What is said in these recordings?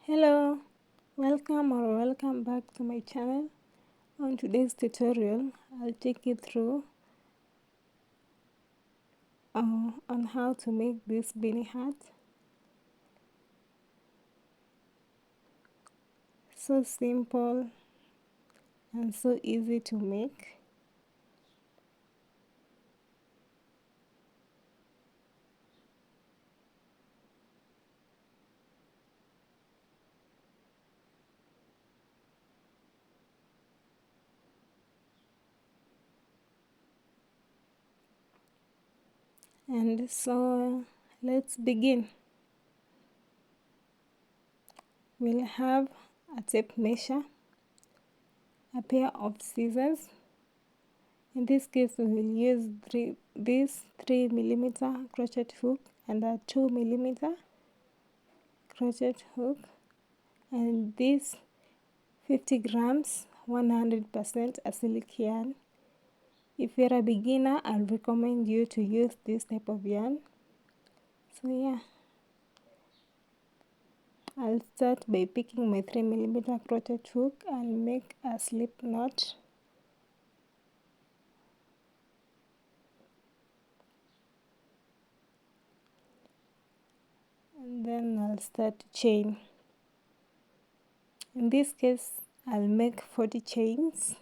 Hello, welcome back to my channel. On today's tutorial, I'll take you through on how to make this beanie hat. So simple and so easy to make. And so let's begin. We'll have a tape measure, a pair of scissors. In this case, we will use this 3mm crochet hook and a 2mm crochet hook, and this 50 grams 100% acrylic yarn. If you're a beginner, I'll recommend you to use this type of yarn. So yeah, I'll start by picking my 3mm crochet hook and make a slip knot. And then I'll start to chain. In this case, I'll make 40 chains.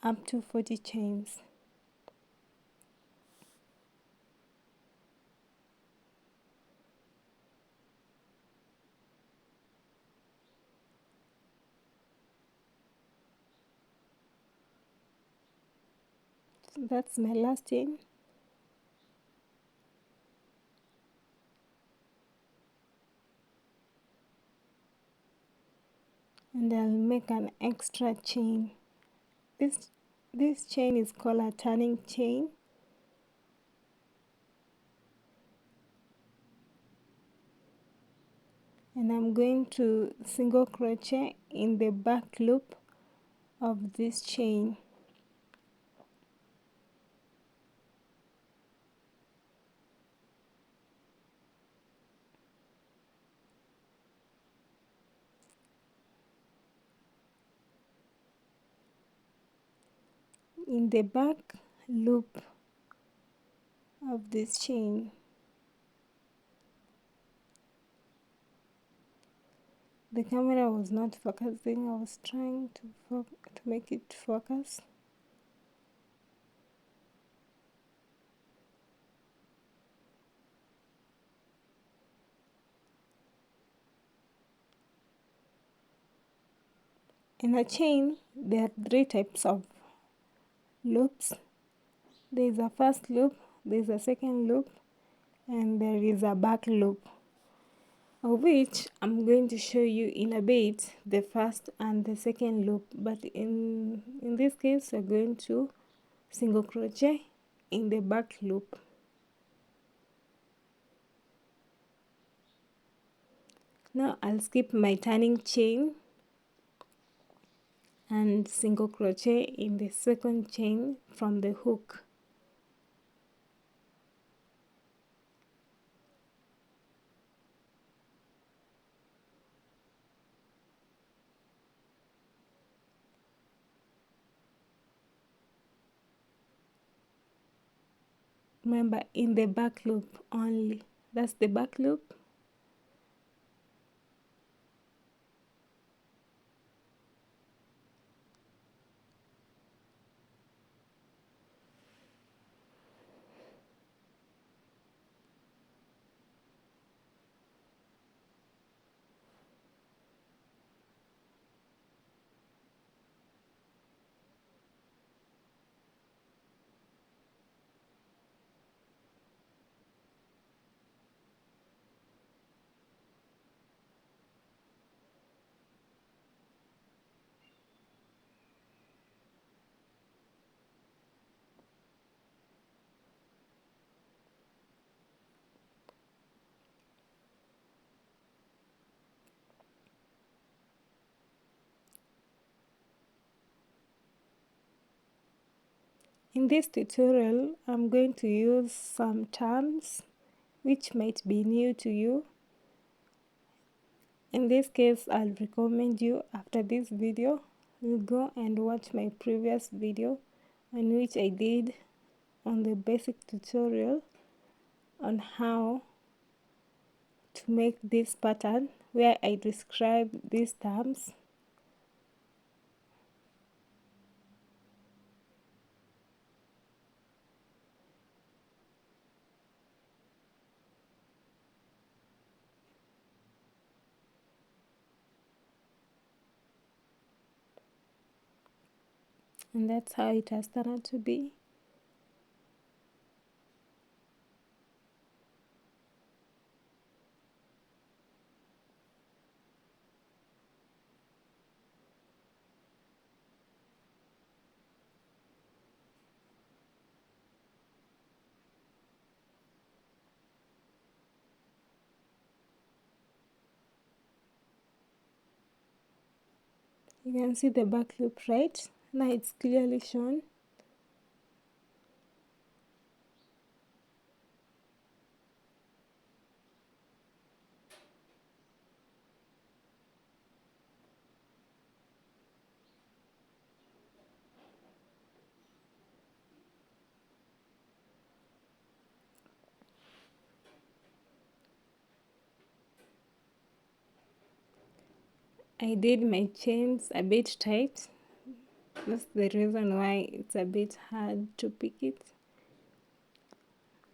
Up to 40 chains. So that's my last chain. And I'll make an extra chain. This chain is called a turning chain. And I'm going to single crochet in the back loop of this chain. In the back loop of this chain. The camera was not focusing. I was trying to make it focus. In a chain, there are 3 types of loops. There is a first loop, there is a second loop, and there is a back loop, of which I'm going to show you in a bit the first and the second loop. But in this case, we're going to single crochet in the back loop. Now I'll skip my turning chain and single crochet in the second chain from the hook. Remember, in the back loop only. That's the back loop. In this tutorial, I'm going to use some terms which might be new to you. In this case, I'll recommend you after this video, you go and watch my previous video on which I did on the basic tutorial on how to make this pattern where I describe these terms. And that's how it has turned out to be. You can see the back loop, right? Now it's clearly shown. I did my chains a bit tight. That's the reason why it's a bit hard to pick it.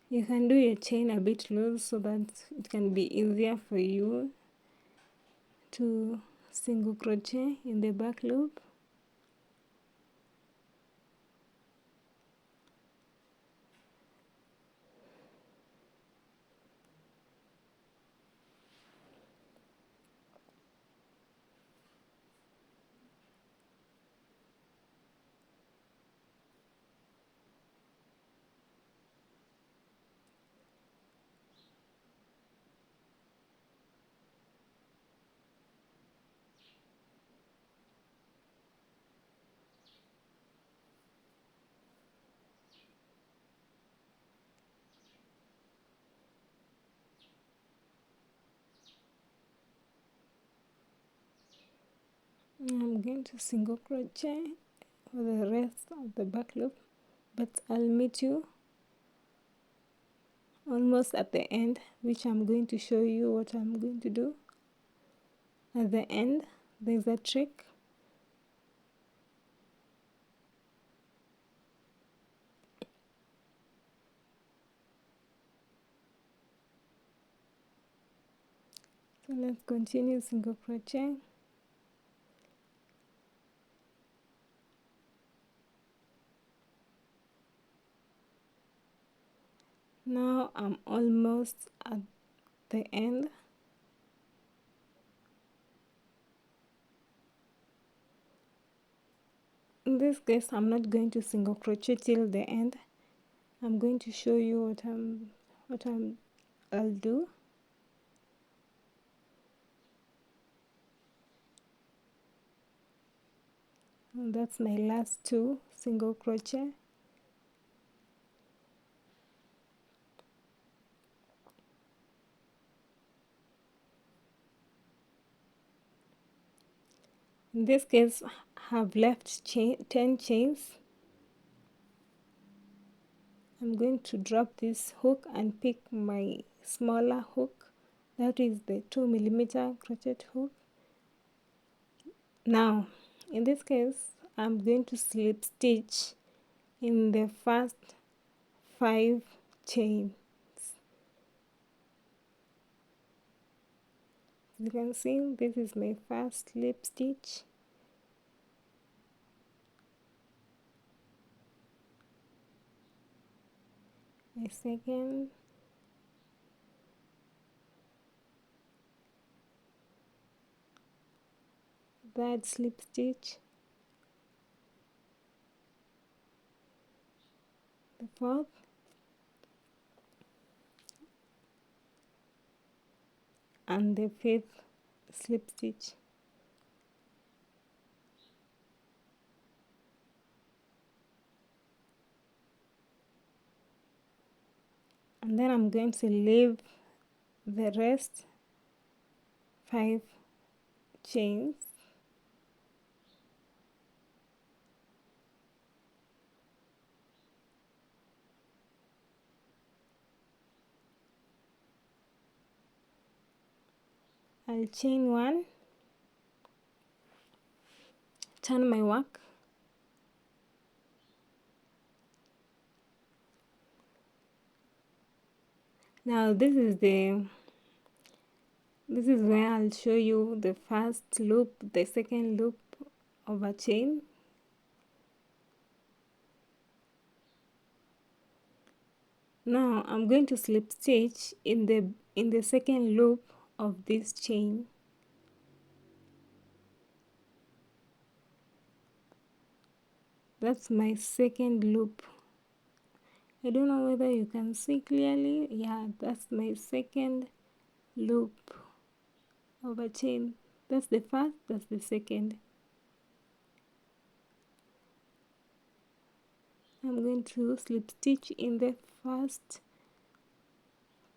You can do your chain a bit loose so that it can be easier for you to single crochet in the back loop. I'm going to single crochet for the rest of the back loop, but I'll meet you almost at the end, which I'm going to show you what I'm going to do. At the end, there's a trick. So let's continue single crochet. Now I'm almost at the end. In this case, I'm not going to single crochet till the end. I'm going to show you I'll do. And that's my last two single crochet. In this case, I have left 10 chains. I'm going to drop this hook and pick my smaller hook. That is the 2mm crochet hook. Now, in this case, I'm going to slip stitch in the first 5 chains. You can see this is my first slip stitch. My second, third slip stitch, the fourth, and the fifth slip stitch. and then I'm going to leave the rest 5 chains. I'll chain 1, turn my work, now this is where I'll show you the first loop, the second loop of a chain. Now I'm going to slip stitch in the second loop of this chain. That's my second loop. I don't know whether you can see clearly. Yeah, that's my second loop of a chain. That's the first, that's the second. I'm going to slip stitch in the first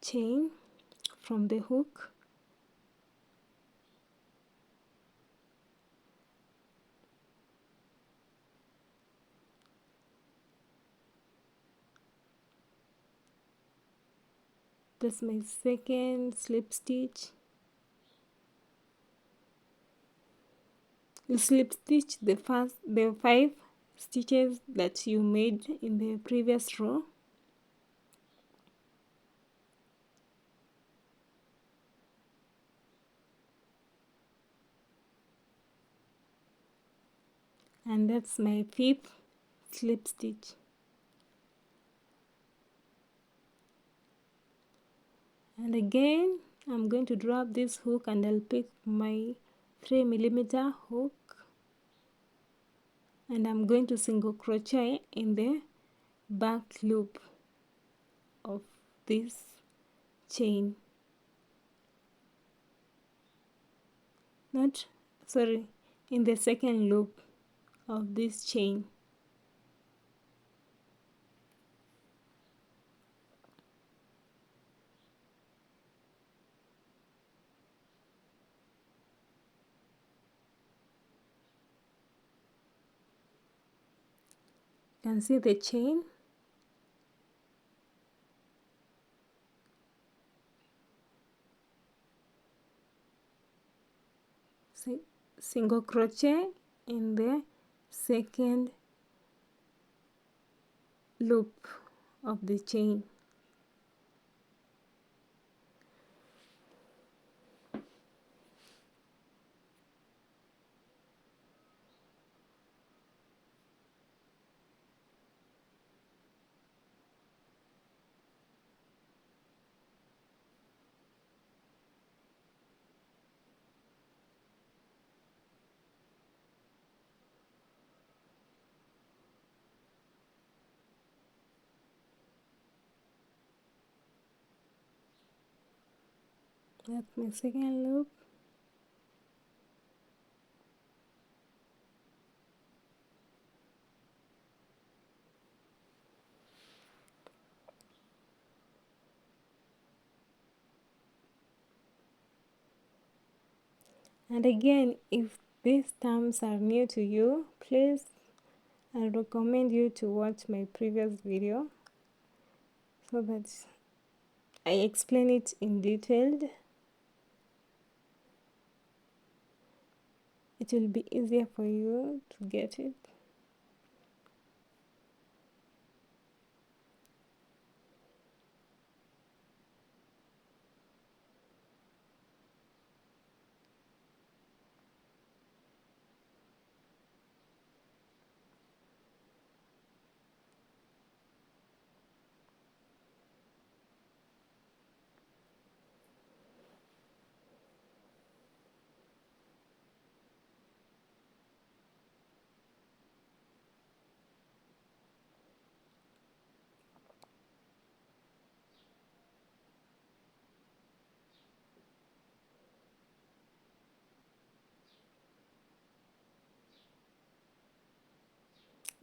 chain from the hook. That's my second slip stitch. You slip stitch the 5 stitches that you made in the previous row. And that's my 5th slip stitch. And again, I'm going to drop this hook and I'll pick my 3mm hook, and I'm going to single crochet in the back loop of this chain. In the second loop of this chain. You can see the chain. Single crochet in the second loop of the chain. That's my second loop. And again, if these terms are new to you, please, I recommend you to watch my previous video so that I explain it in detail. It will be easier for you to get it.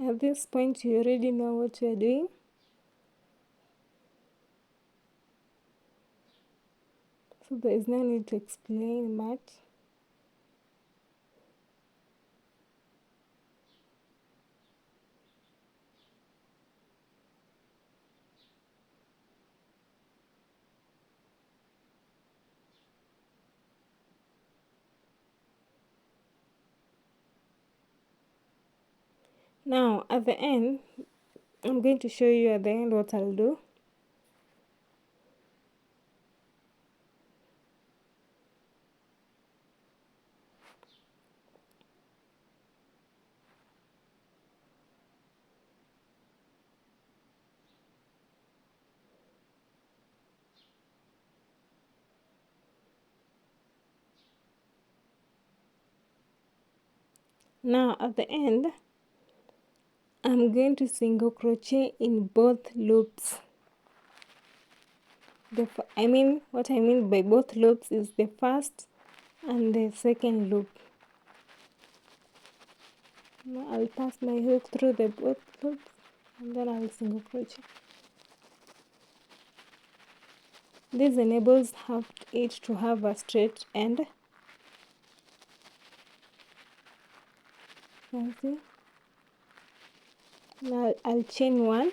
At this point, you already know what you are doing. so there is no need to explain much. Now at the end, I'm going to show you at the end what I'll do. Now at the end, I'm going to single crochet in both loops. What I mean by both loops is the first and the second loop. Now I'll pass my hook through the both loops and then I'll single crochet. This enables it to have a straight end. You see? Now I'll chain one.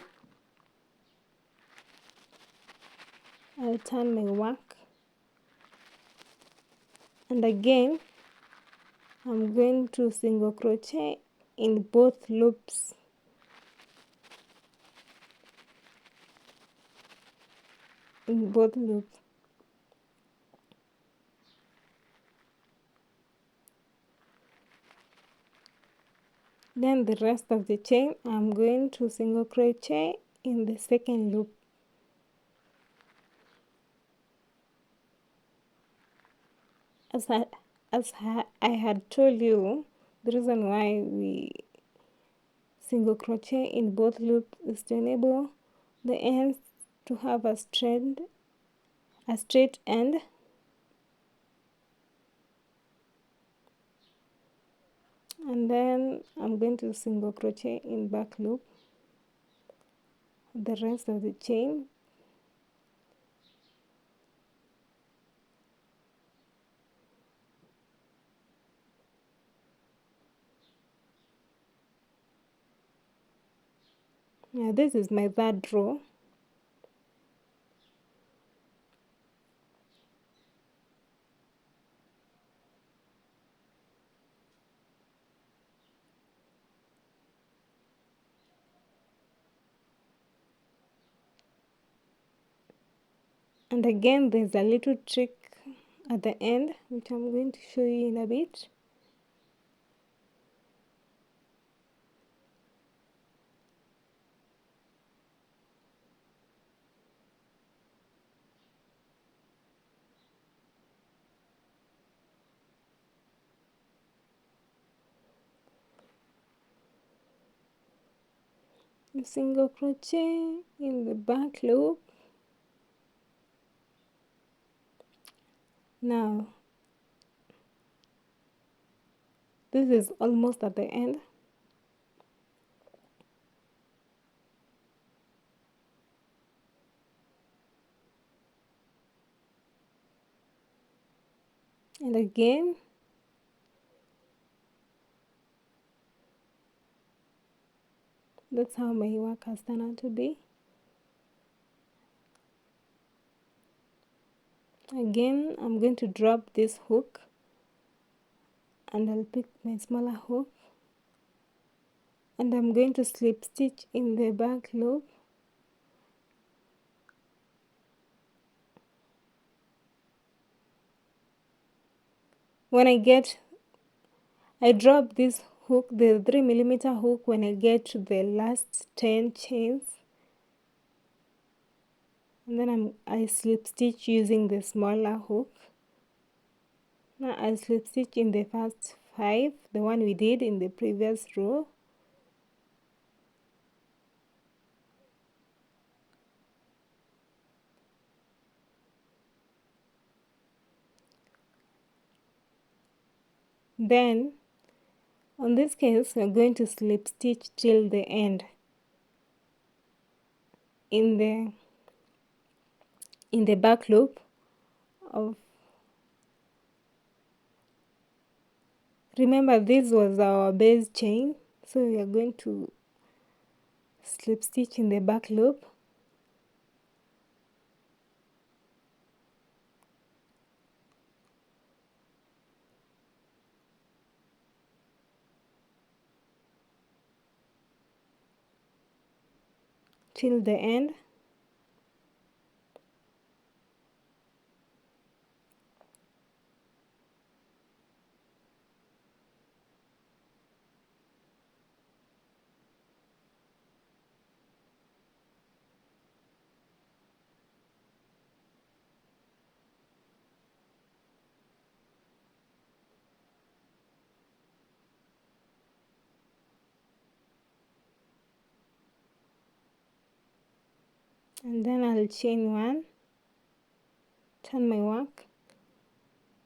I'll turn my work, and again I'm going to single crochet in both loops. In both loops. Then the rest of the chain I'm going to single crochet in the second loop. I had told you, the reason why we single crochet in both loops is to enable the ends to have a straight end. And then I'm going to single crochet in back loop the rest of the chain. Now this is my third row. And again there's a little trick at the end which I'm going to show you in a bit. Single crochet in the back loop. Now this is almost at the end. And again that's how my work has turned out to be. Again I'm going to drop this hook and I'll pick my smaller hook and I'm going to slip stitch in the back loop. When I drop this hook, the 3mm hook, when I get to the last 10 chains, and then I slip stitch using the smaller hook. Now I slip stitch in the first 5, the one we did in the previous row. Then on this case we're going to slip stitch till the end in the back loop of Remember, this was our base chain, so we are going to slip stitch in the back loop. Till the end. And then I'll chain one, turn my work.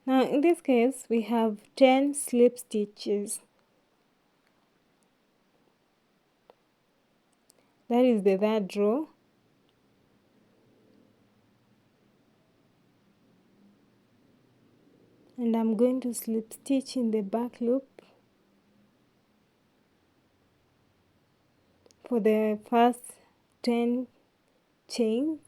Now in this case we have 10 slip stitches. That is the third row. And I'm going to slip stitch in the back loop for the first 10 chains.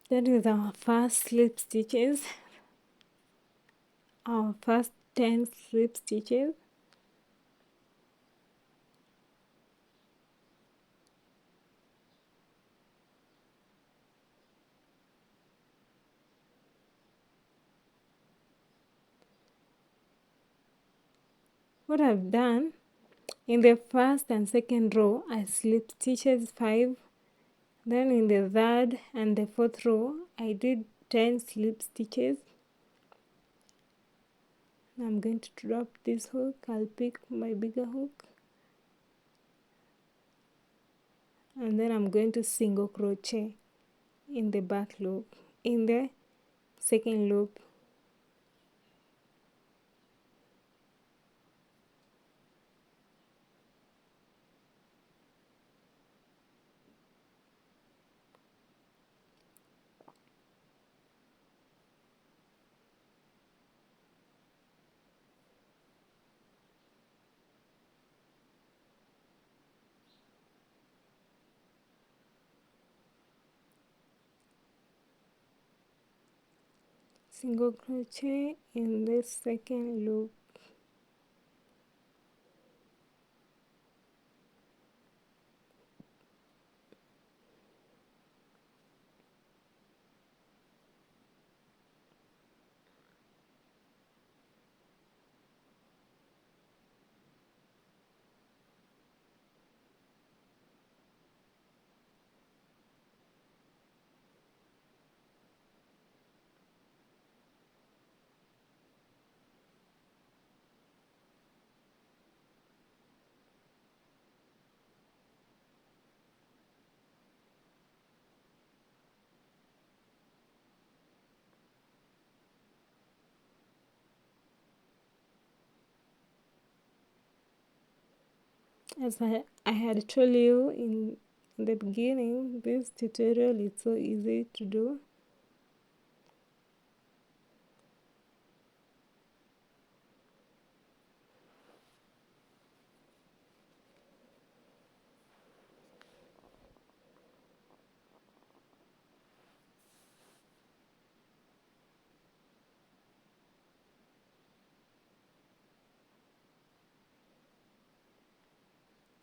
That is our first slip stitches, our first 10 slip stitches. What I've done, in the first and second row I slip stitches 5, then in the third and the fourth row I did 10 slip stitches. I'm going to drop this hook. I'll pick my bigger hook, and then I'm going to single crochet in the back loop, in the second loop. Single crochet in the second loop. As I had told you in the beginning, this tutorial is so easy to do.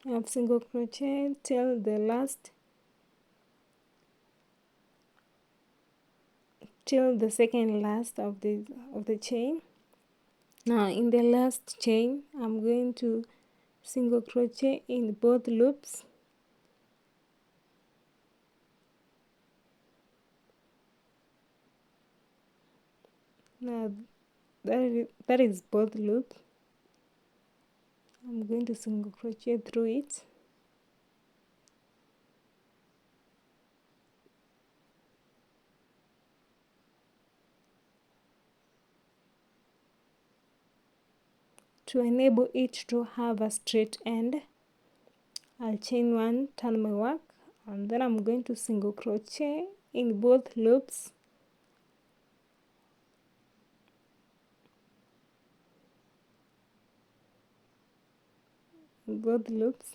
I have single crochet till the last till the second last of the chain. Now in the last chain I'm going to single crochet in both loops. Now that is both loops. I'm going to single crochet through it. To enable it to have a straight end, I'll chain one, turn my work, and then I'm going to single crochet in both loops. Both loops.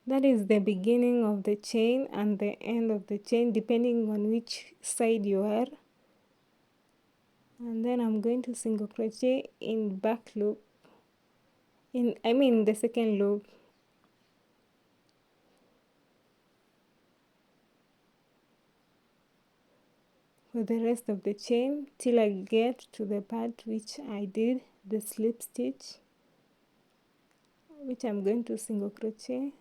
That is the beginning of the chain and the end of the chain, depending on which side you are. And then I'm going to single crochet in back loop, the second loop. For the rest of the chain till I get to the part which I did the slip stitch, which I'm going to single crochet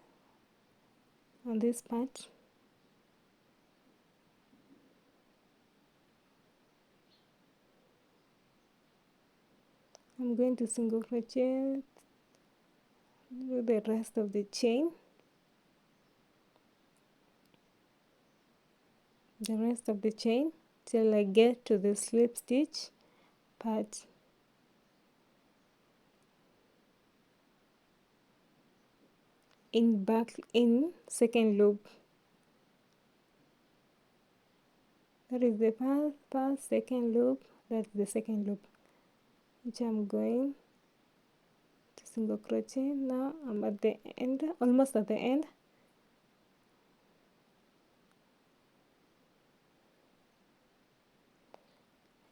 on this part. I'm going to single crochet through the rest of the chain, till I get to the slip stitch part. In second loop. That is the first second loop. That's the second loop, which I'm going to single crochet. Now I'm at the end, almost at the end.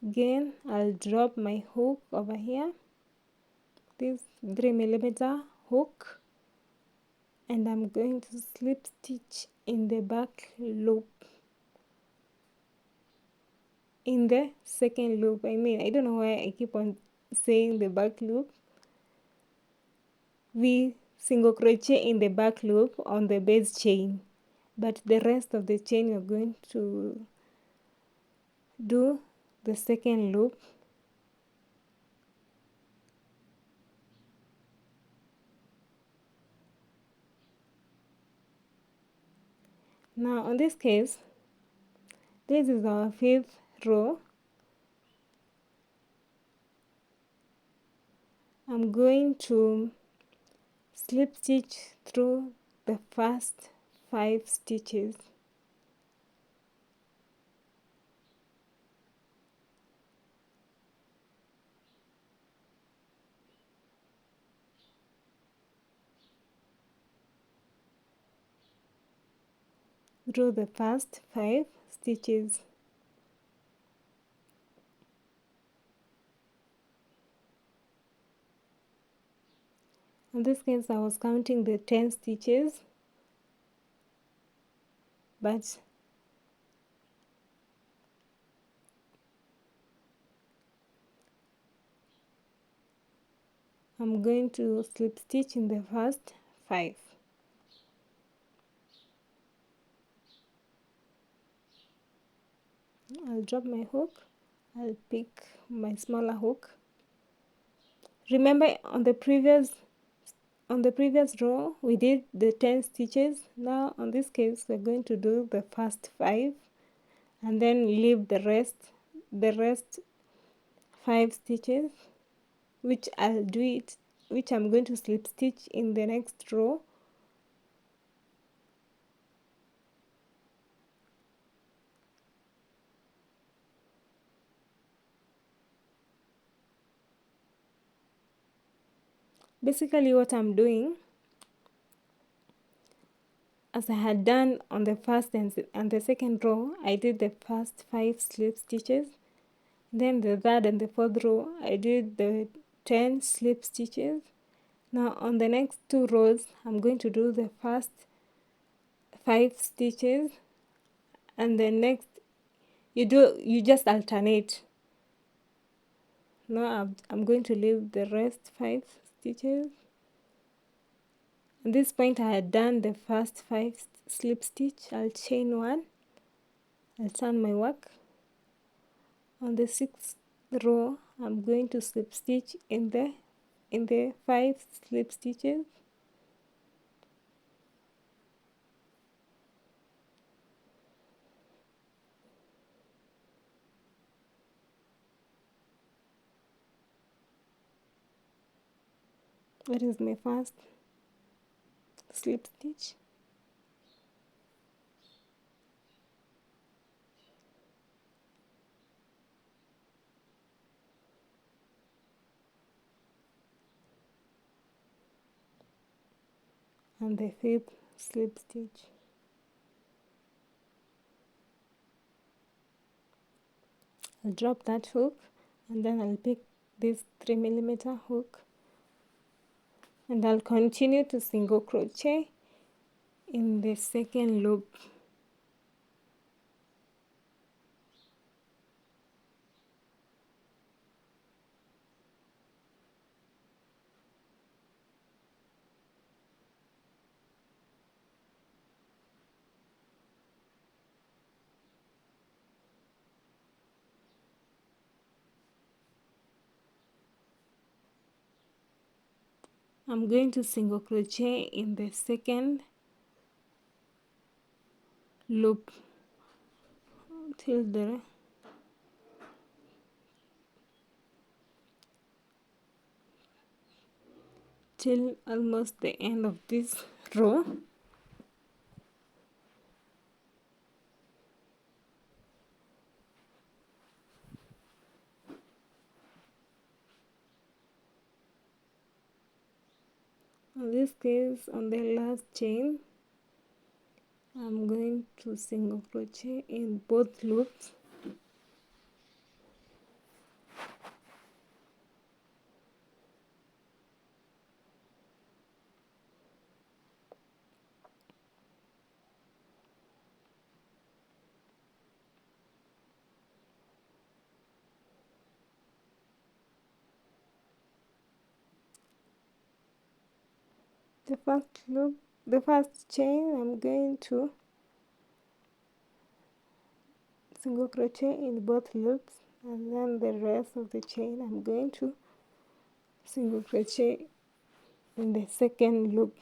Again, I'll drop my hook over here, this 3mm hook, and I'm going to slip stitch in the back loop, in the second loop. I don't know why I keep on saying the back loop. We single crochet in the back loop on the base chain, but the rest of the chain you're going to do the second loop. Now on this case, this is our 5th row. I'm going to slip stitch through the first 5 stitches. Through the first 5 stitches. In this case I was counting the 10 stitches, but I'm going to slip stitch in the first 5. I'll drop my hook, I'll pick my smaller hook. Remember on the previous row we did the 10 stitches. Now on this case we're going to do the first 5 and then leave the rest 5 stitches, which I'm going to slip stitch in the next row. Basically what I'm doing, as I had done on the first and the second row, I did the first 5 slip stitches. Then the third and the fourth row, I did the 10 slip stitches. Now on the next 2 rows, I'm going to do the first 5 stitches, and the next you just alternate. Now I'm going to leave the rest 5 stitches. At this point I had done the first 5 slip stitch. I'll chain 1, I'll turn my work. On the 6th row I'm going to slip stitch in the 5 slip stitches. That is my first slip stitch. And the 5th slip stitch. I'll drop that hook, and then I'll pick this 3mm hook, and I'll continue to single crochet in the second loop. I'm going to single crochet in the second loop till almost the end of this row. In this case, on the last chain, I'm going to single crochet in both loops. The first chain, I'm going to single crochet in both loops, and then the rest of the chain I'm going to single crochet in the second loop.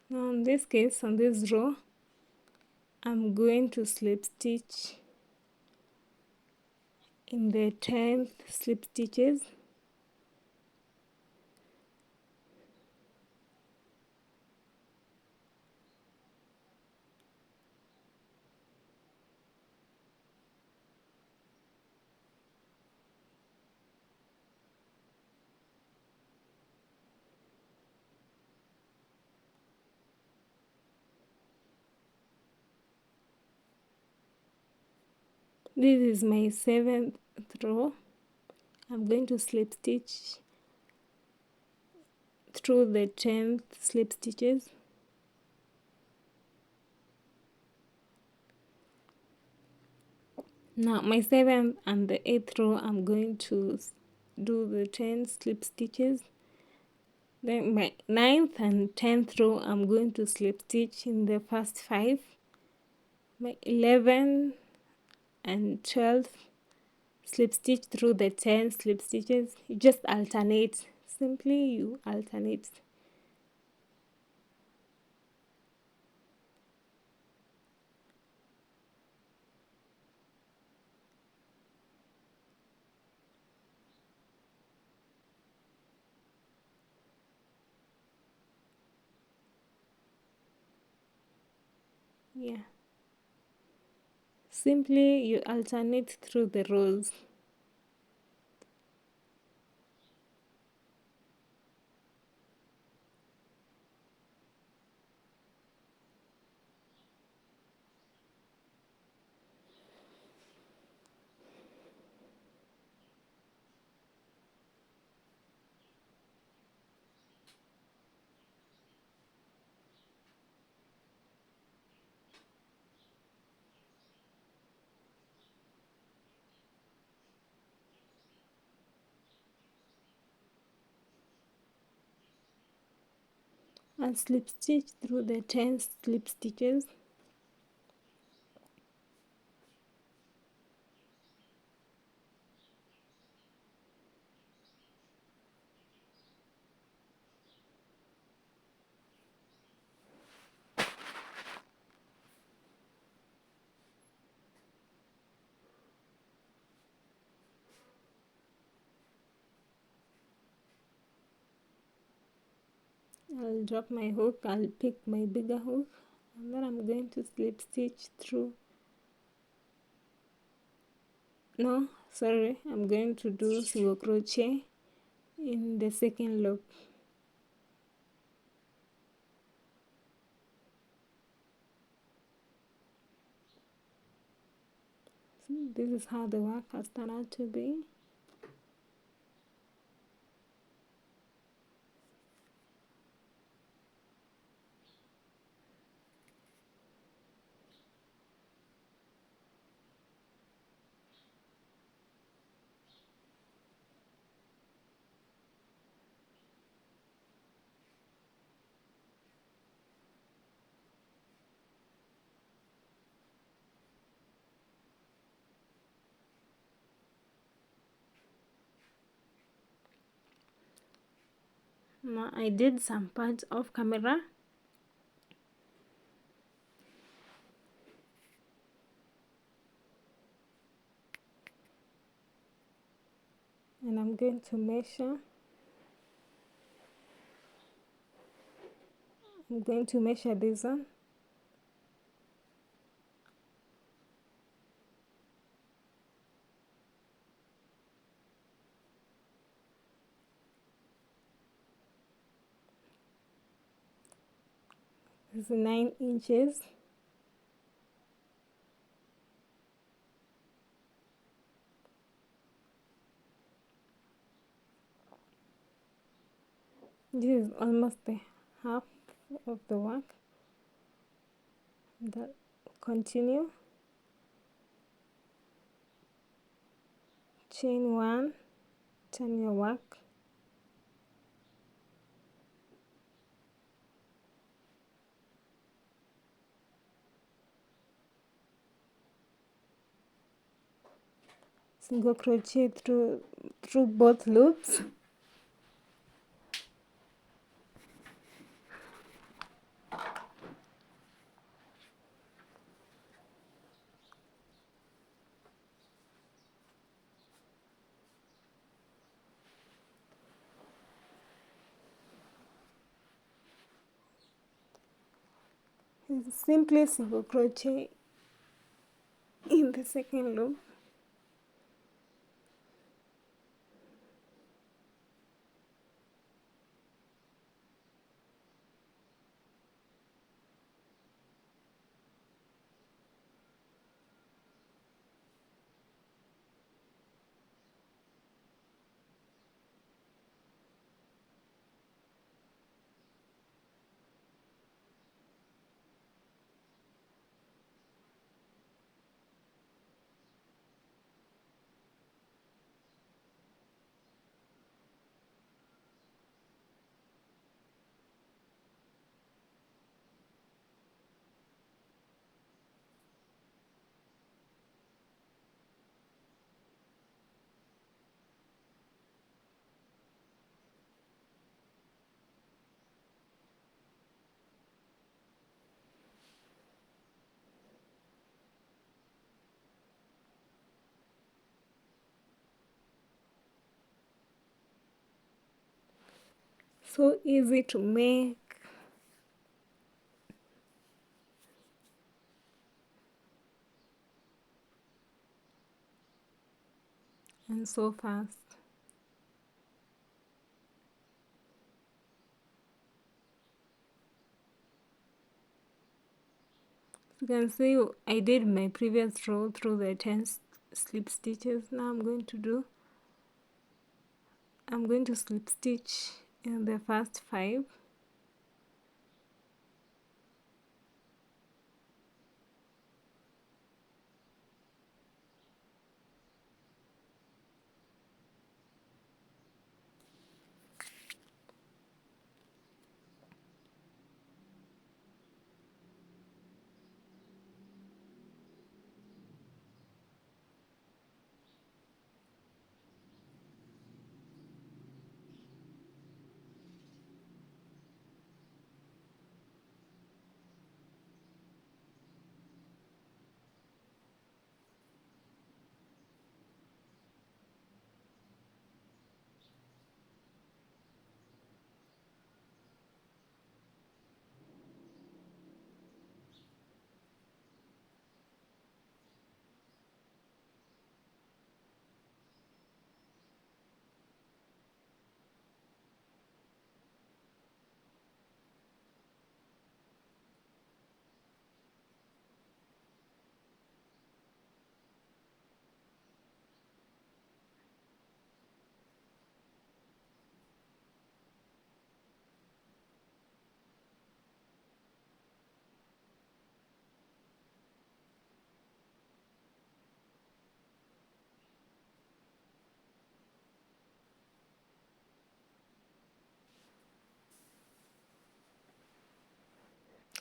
Now in this case, on this row, I'm going to slip stitch in the 10th slip stitches. This is my 7th row. I'm going to slip stitch through the 10th slip stitches. Now my 7th and the 8th row, I'm going to do the 10 slip stitches. Then my 9th and 10th row, I'm going to slip stitch in the first 5. My 11th and 12th, slip stitch through the 10 slip stitches. You just alternate. Simply you alternate. Yeah. Simply you alternate through the rows. And slip stitch through the 10 slip stitches. I'll drop my hook, I'll pick my bigger hook, and then I'm going to slip stitch through. No, sorry, I'm going to do single crochet in the second loop. So this is how the work has turned out to be. Now I did some parts off camera. And I'm going to measure. I'm going to measure this one. This is 9 inches. This is almost the half of the work. Then continue. Chain 1, turn your work. Single crochet through both loops. Simply single crochet in the second loop. So easy to make. And so fast. You can see I did my previous row through the 10 slip stitches. Now I'm going to slip stitch in the first 5.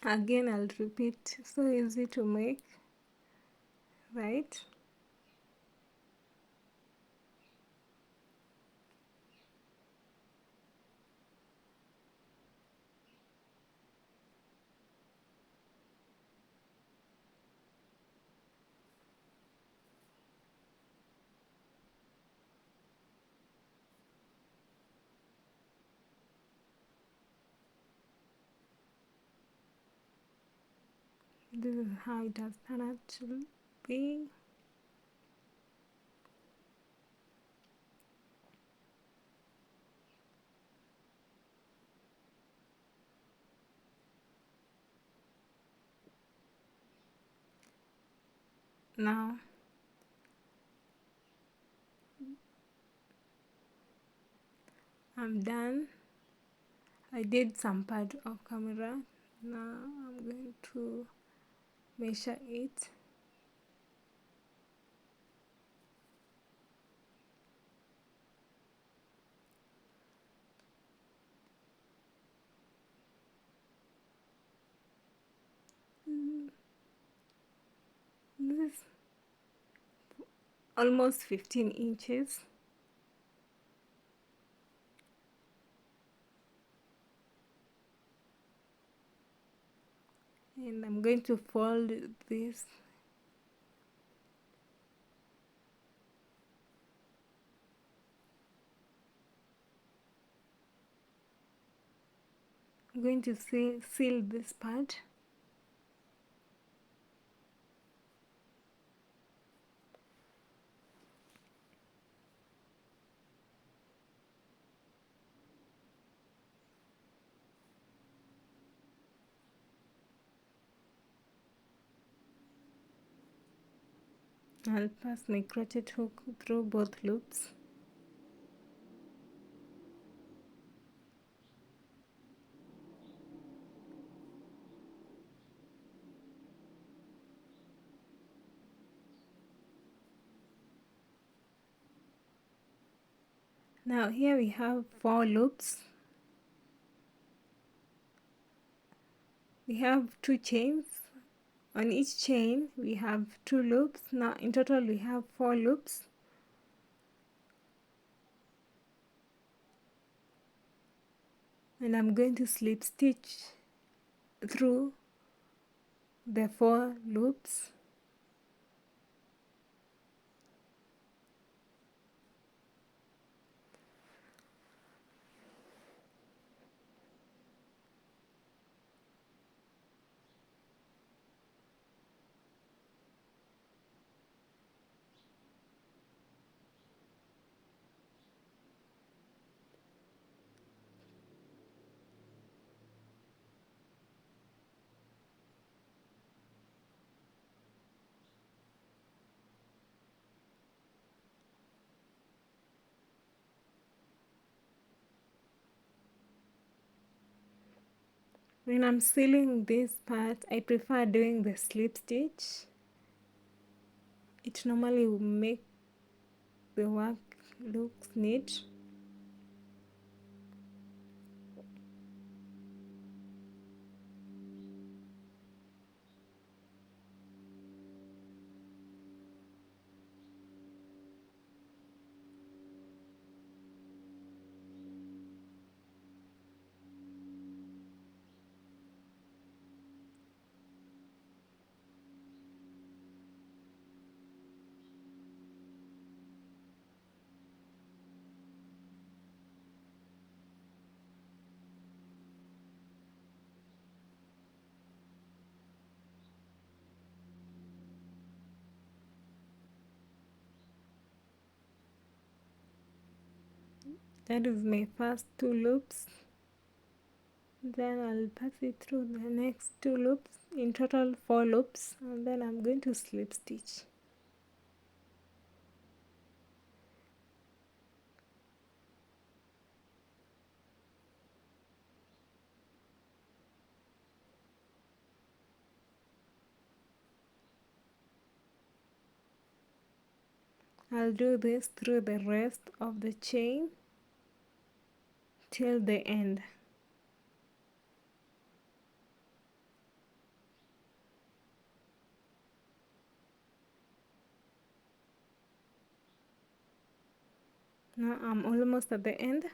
Again, I'll repeat. So easy to make, right? This is how it has turned out to be. Now I'm done. I did some part of camera. Now I'm going to measure it. This is almost 15 inches. And I'm going to fold this. I'm going to seal this part. I'll pass my crochet hook through both loops. Now here we have 4 loops. We have 2 chains. On each chain we have 2 loops. Now in total we have 4 loops. And I'm going to slip stitch through the 4 loops. When I'm sealing this part, I prefer doing the slip stitch. It normally will make the work looks neat. That is my first two loops. Then I'll pass it through the next two loops, in total 4 loops, and then I'm going to slip stitch. I'll do this through the rest of the chain till the end. Now I'm almost at the end.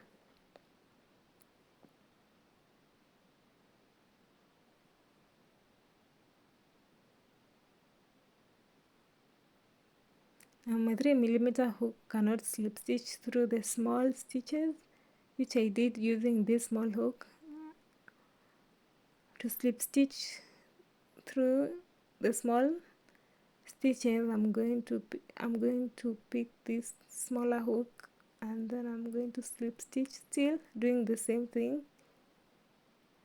Now my 3mm hook cannot slip stitch through the small stitches, which I did using this small hook. To slip stitch through the small stitches, I'm going to pick this smaller hook, and then I'm going to slip stitch, still doing the same thing.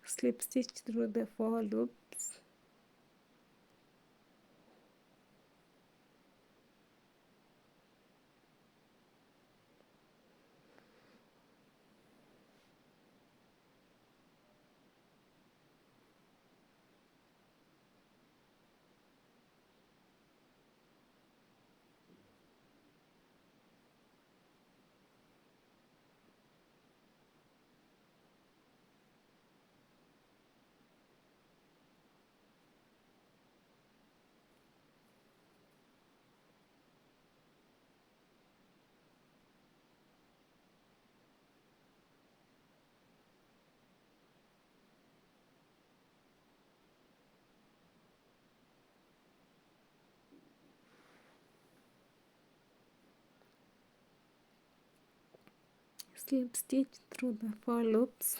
Slip stitch through the 4 loops. Slip stitch through the 4 loops.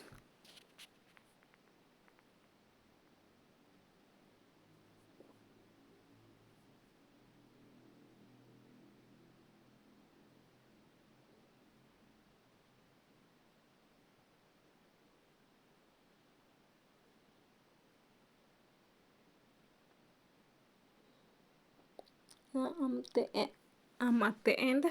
Now I'm at the end.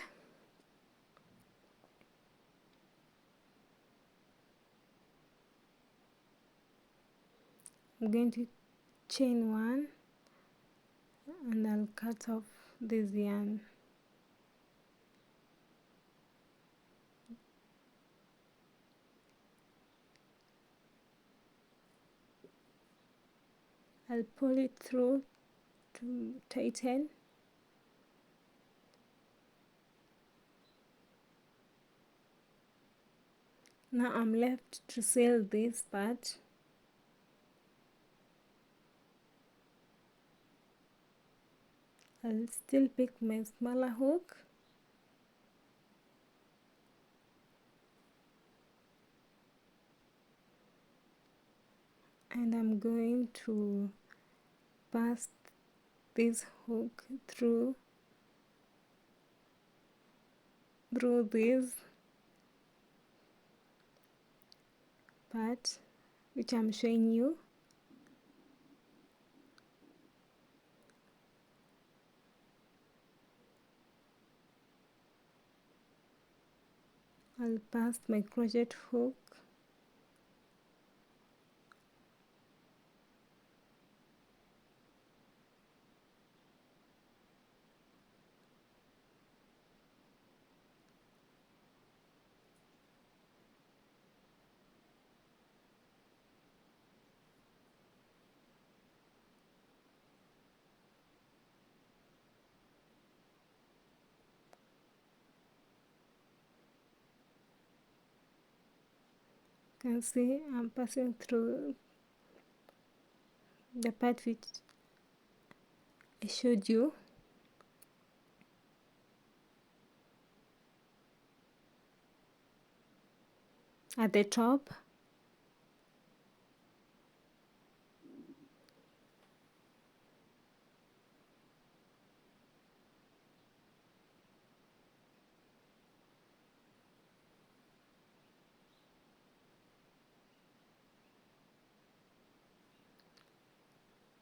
I'm going to chain 1 and I'll cut off this yarn. I'll pull it through to tighten. Now I'm left to seal this part. I'll still pick my smaller hook and I'm going to pass this hook through this part which I'm showing you. I'll pass my crochet hook You can see I'm passing through the part which I showed you. At the top,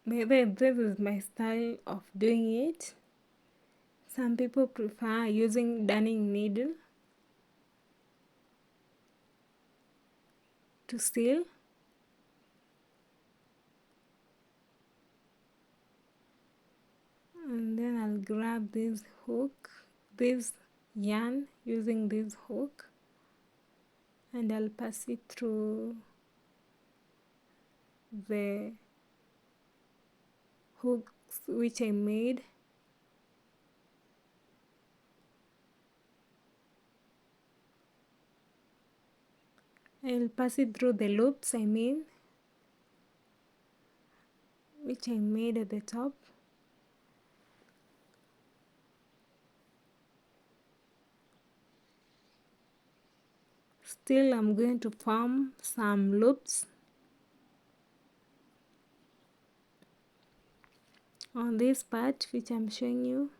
maybe this is my style of doing it. Some people prefer using darning needle to seal. And then I'll grab this hook, this yarn using this hook, and I'll pass it through the hooks which I made. I'll pass it through the loops which I made at the top. Still, I'm going to form some loops on this part which I'm showing you.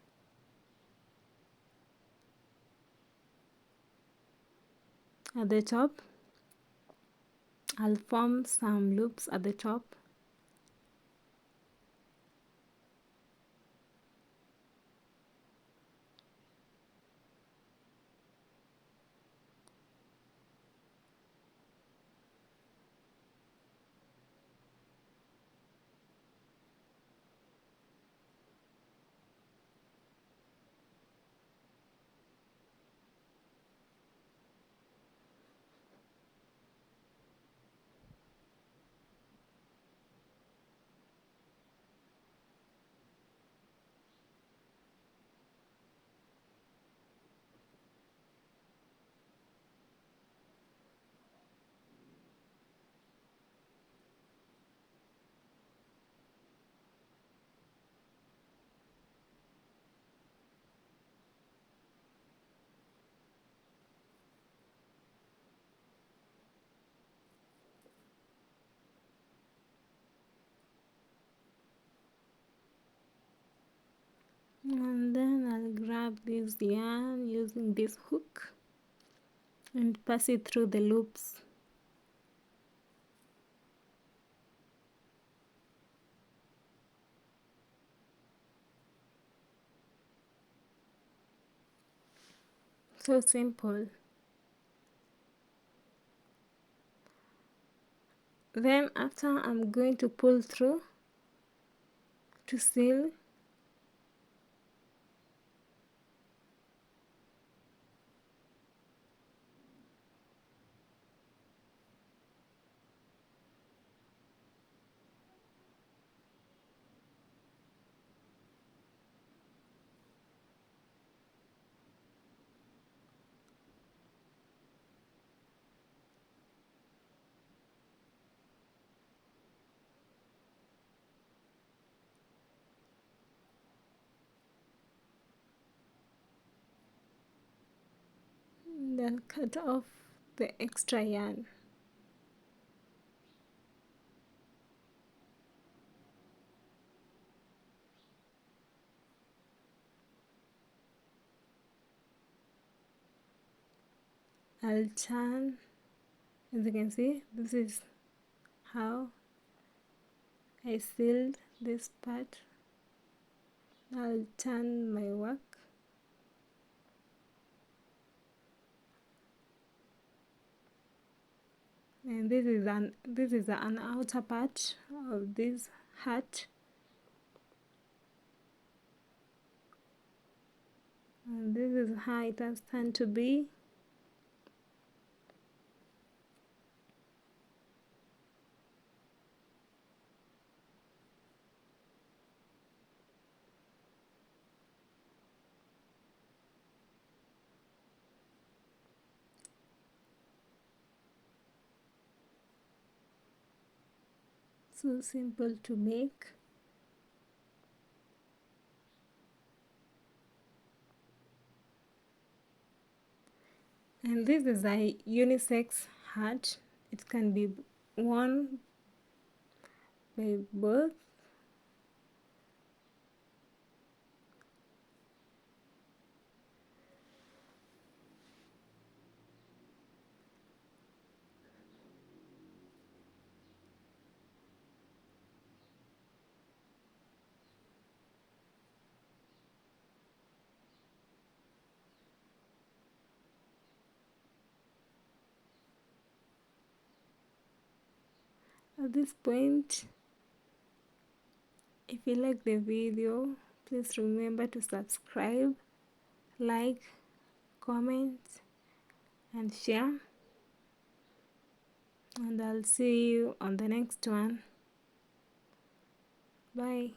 At the top, I'll form some loops at the top. And then I'll grab this yarn using this hook and pass it through the loops. So simple. Then after, I'm going to pull through to seal. Then cut off the extra yarn. I'll turn, as you can see, this is how I sealed this part. I'll turn my work. And this is an outer part of this hat. And this is how it has turned to be. So simple to make. And this is a unisex hat. It can be worn by both. At this point, if you like the video, please remember to subscribe, like, comment, and share. And I'll see you on the next one. Bye.